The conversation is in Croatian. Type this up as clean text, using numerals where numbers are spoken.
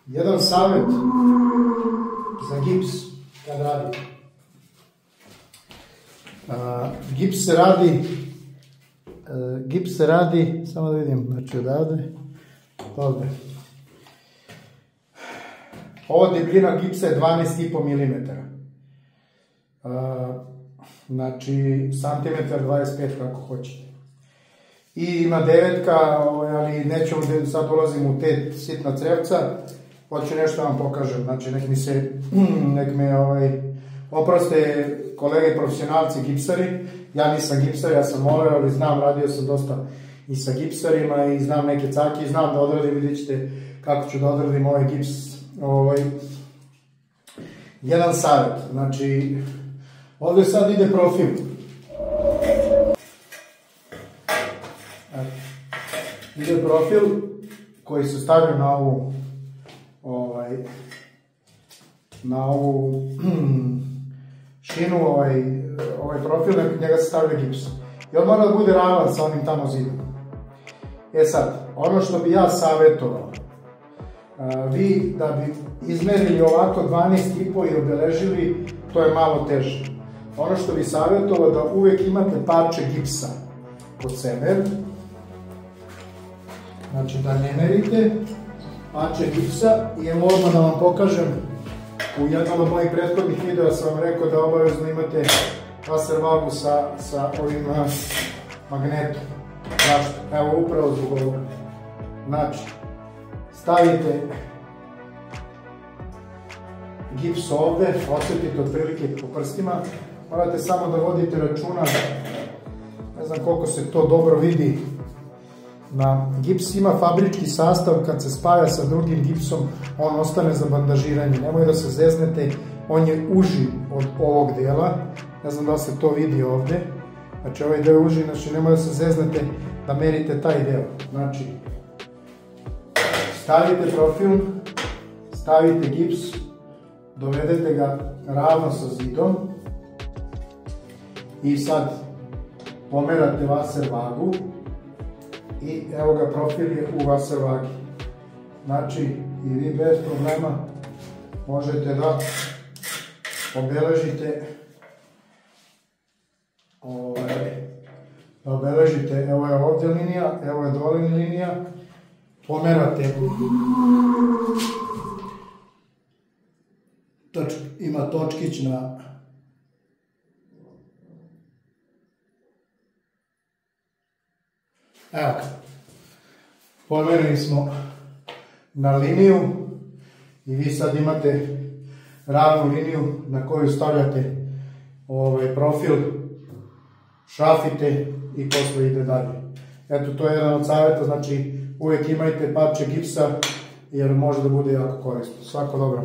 Jedan savjet za gips kad radite. Gips se radi, samo da vidim, znači odavde, ovdje. Ovo debljina gipsa je 12,5 mm. Znači, centimetar 25 kako hoćete. I ima 9, ali nećemo sad ulazim u te sitna crevca. Hoću nešto vam pokažem, znači nek me oproste kolege profesionalci gipsari. Ja nisam gipsar, ja sam moler, ali znam, radio sam dosta i sa gipsarima i znam neke cake i znam da odradim, vidjet ćete kako ću da odradim ovaj gips. Jedan savjet, znači ovdje sad ide profil. Ide profil koji se stavlja na ovu šinu, ovaj profil, njega se stavlja gips. I on mora da bude ravan sa onim tamo zidom. Sad, ono što bi ja savjetovao, vi da bi izmerili ovako 12,5 i obeležili, to je malo teže. Ono što bi savjetovao da uvijek imate parče gipsa kod sebe. Znači da ne merite parče gipsa i evo odmah da vam pokažem, u jednom od mojih prethodnih videa sam vam rekao da obavezno imate vaservagu sa ovim magnetom. Zašto? Evo upravo zbog ovoga. Znači, stavite gips ovdje, osjetite otprilike po prstima, morate samo da vodite računa, ne znam koliko se to dobro vidi, gips ima fabrički sastav, kad se spaja sa drugim gipsom, on ostane za bandažiranje, nemoj da se zeznete, on je uži od ovog dela, ne znam da li se to vidi ovdje, znači ovaj deo je uži, znači nemoj da se zeznete da merite taj deo, znači stavite profil, stavite gips, dovedete ga ravno sa zidom i sad pomerate vaservagu i evo ga, profil je u vaservagi. Znači i vi bez problema možete da obeležite, evo je ovdje linija, evo je dole linija, pomerate, ima točkić na evo, pomerili smo na liniju i vi sad imate ravnu liniju na koju stavljate profil, šrafite i posle ide dalje. Eto, to je jedan od savjeta, znači uvijek imajte parče gipsa jer može da bude jako korisno. Svako dobro.